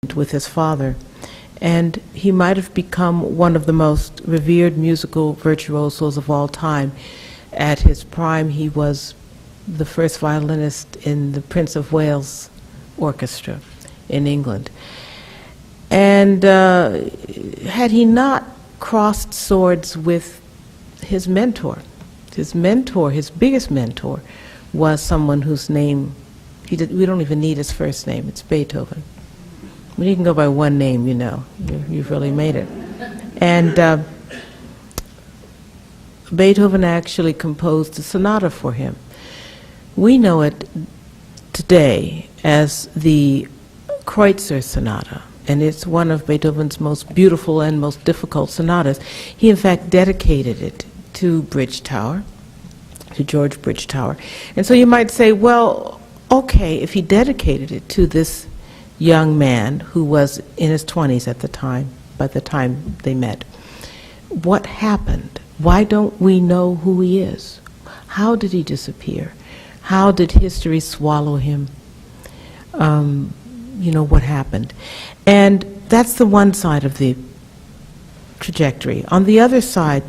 with his father. And he might have become one of the most revered musical virtuosos of all time. At his prime, he was the first violinist in the Prince of Wales Orchestra in England. And had he not crossed swords with his mentor, his biggest mentor, was someone whose name, we don't even need his first name, it's Beethoven. When you can go by one name, you know, you've really made it. And Beethoven actually composed a sonata for him. We know it today as the Kreutzer Sonata, and it's one of Beethoven's most beautiful and most difficult sonatas. He, in fact, dedicated it to Bridgetower, to George Bridgetower. And so you might say, well, okay, if he dedicated it to this young man who was in his 20s at the time, by the time they met, what happened? Why don't we know who he is? How did he disappear? How did history swallow him? You know, what happened? And that's the one side of the trajectory. On the other side,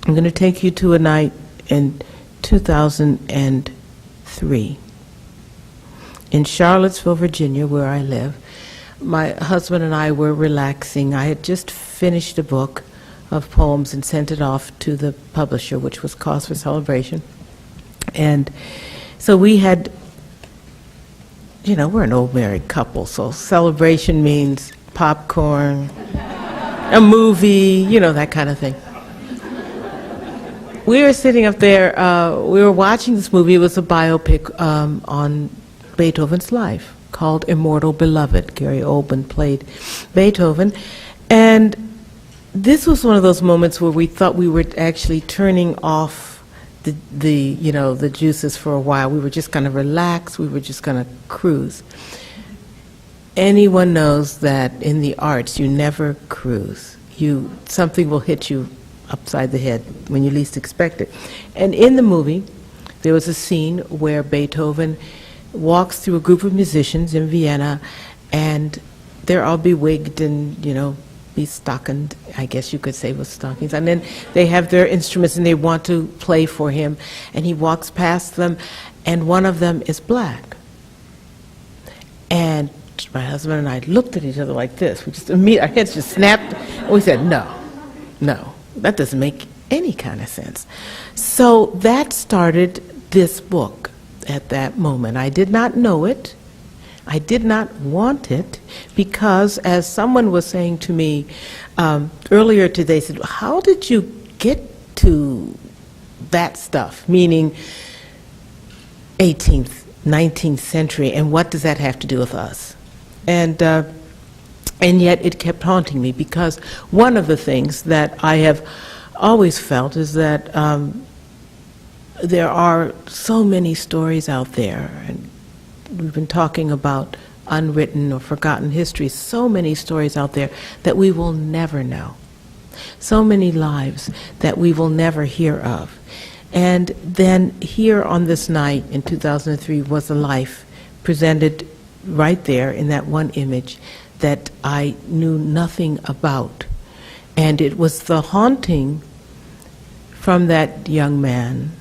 I'm going to take you to a night in 2003. In Charlottesville, Virginia, where I live, my husband and I were relaxing. I had just finished a book of poems and sent it off to the publisher, which was Cause for Celebration. And so we had, you know, we're an old married couple, so celebration means popcorn, a movie, you know, that kind of thing. We were sitting up there, we were watching this movie. It was a biopic on Beethoven's life called Immortal Beloved. Gary Oldman played Beethoven. And this was one of those moments where we thought we were actually turning off the you know, the juices for a while. We were just going to relax. We were just going to cruise. Anyone knows that in the arts, you never cruise. Something will hit you upside the head when you least expect it. And in the movie, there was a scene where Beethoven walks through a group of musicians in Vienna, and they're all bewigged and, you know, bestockened, I guess you could say, with stockings. And then they have their instruments and they want to play for him. And he walks past them, and one of them is black. And my husband and I looked at each other like this. We just our heads just snapped, and we said, no, that doesn't make any kind of sense. So that started this book at that moment. I did not know it. I did not want it, because as someone was saying to me earlier today, said, how did you get to that stuff, meaning 18th, 19th century, and what does that have to do with us? And yet it kept haunting me, because one of the things that I have always felt is that there are so many stories out there, and we've been talking about unwritten or forgotten history, so many stories out there that we will never know. So many lives that we will never hear of. And then here on this night in 2003 was a life presented right there in that one image that I knew nothing about. And it was the haunting from that young man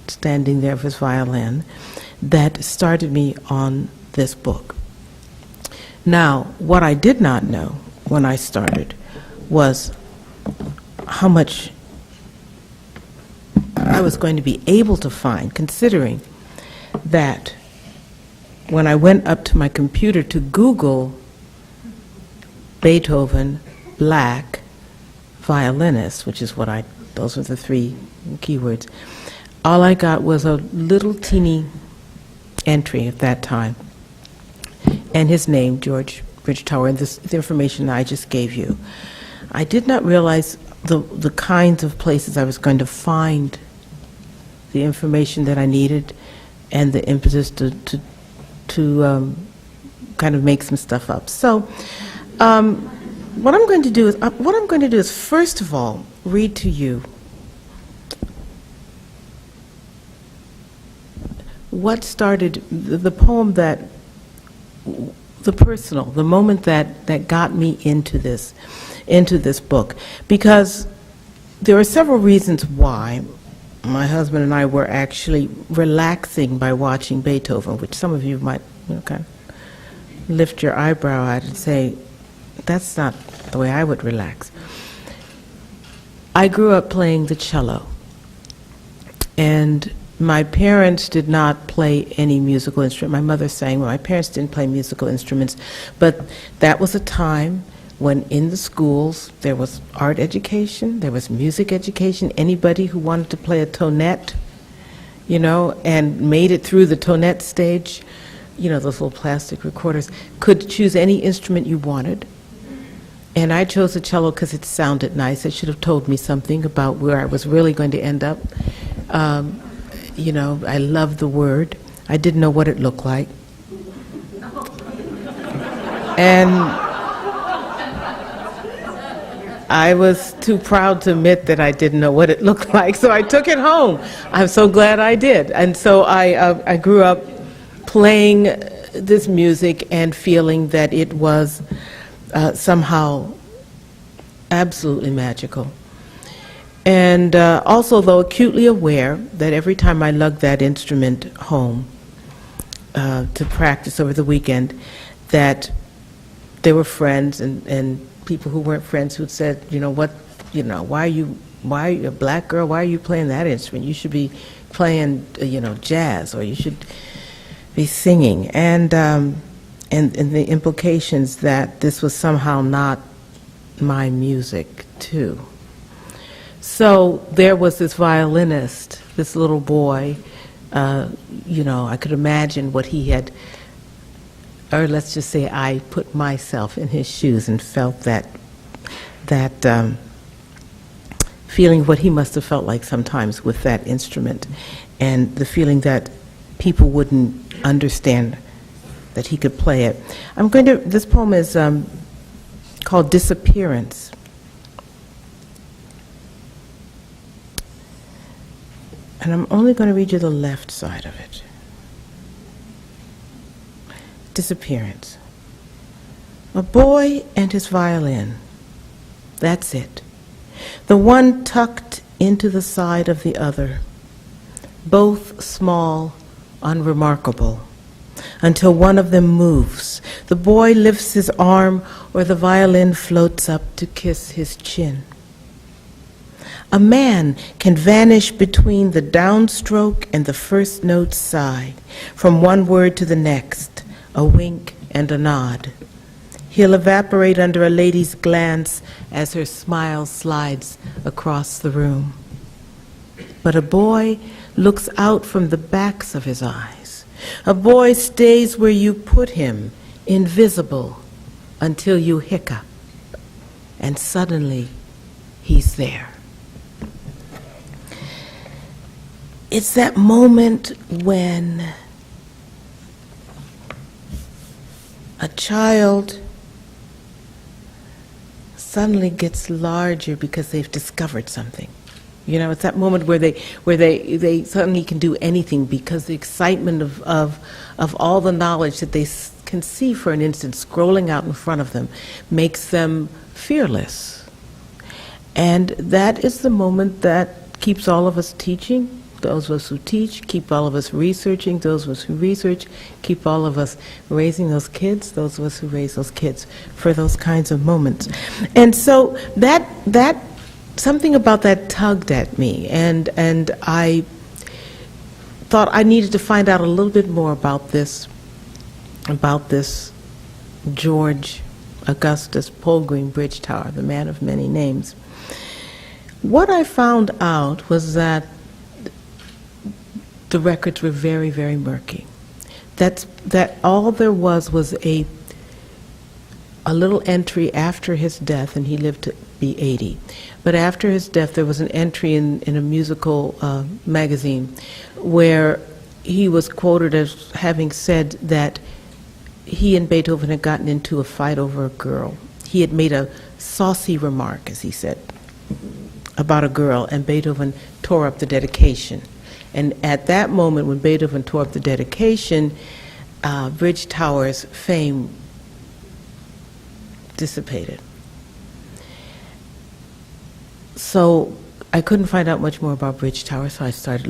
standing there with his violin that started me on this book. Now, what I did not know when I started was how much I was going to be able to find, considering that when I went up to my computer to Google Beethoven, black, violinist, which is what those were the three keywords, all I got was a little teeny entry at that time, and his name, George Bridgetower, and the information I just gave you. I did not realize the kinds of places I was going to find the information that I needed, and the impetus to kind of make some stuff up. So, what I'm going to do is first of all read to you what started the poem that the personal, the moment that got me into this book, because there are several reasons why my husband and I were actually relaxing by watching Beethoven, which some of you might kind of lift your eyebrow at and say, that's not the way I would relax. I grew up playing the cello, and my parents did not play any musical instrument. My mother sang, well, my parents didn't play musical instruments, but that was a time when in the schools there was art education, there was music education. Anybody who wanted to play a tonette, and made it through the tonette stage, those little plastic recorders, could choose any instrument you wanted. And I chose the cello because it sounded nice. It should have told me something about where I was really going to end up. I loved the word. I didn't know what it looked like. And I was too proud to admit that I didn't know what it looked like, so I took it home. I'm so glad I did. And so I grew up playing this music and feeling that it was somehow absolutely magical. And also, though, acutely aware that every time I lugged that instrument home to practice over the weekend, that there were friends and people who weren't friends who said, why are you a black girl, why are you playing that instrument? You should be playing, jazz, or you should be singing. And the implications that this was somehow not my music, too. So there was this violinist, this little boy, I could imagine what he had, or let's just say I put myself in his shoes and felt that feeling what he must have felt like sometimes with that instrument, and the feeling that people wouldn't understand that he could play it. This poem is called Disappearance. And I'm only going to read you the left side of it. Disappearance. A boy and his violin. That's it. The one tucked into the side of the other. Both small, unremarkable, until one of them moves. The boy lifts his arm, or the violin floats up to kiss his chin. A man can vanish between the downstroke and the first note sigh, from one word to the next, a wink and a nod. He'll evaporate under a lady's glance as her smile slides across the room. But a boy looks out from the backs of his eyes. A boy stays where you put him, invisible, until you hiccup, and suddenly he's there. It's that moment when a child suddenly gets larger because they've discovered something. It's that moment where they suddenly can do anything because the excitement of all the knowledge that they can see for an instant scrolling out in front of them makes them fearless. And that is the moment that keeps all of us teaching. Those of us who teach, keep all of us researching. Those of us who research, keep all of us raising those kids. Those of us who raise those kids for those kinds of moments. And so that something about that tugged at me, and I thought I needed to find out a little bit more about this George Augustus George Bridgetower, the man of many names. What I found out was that the records were very, very murky. That all there was a little entry after his death, and he lived to be 80. But after his death, there was an entry in a musical magazine where he was quoted as having said that he and Beethoven had gotten into a fight over a girl. He had made a saucy remark, as he said, about a girl, and Beethoven tore up the dedication. And at that moment, when Beethoven tore up the dedication, Bridgetower's fame dissipated. So I couldn't find out much more about Bridgetower, so I started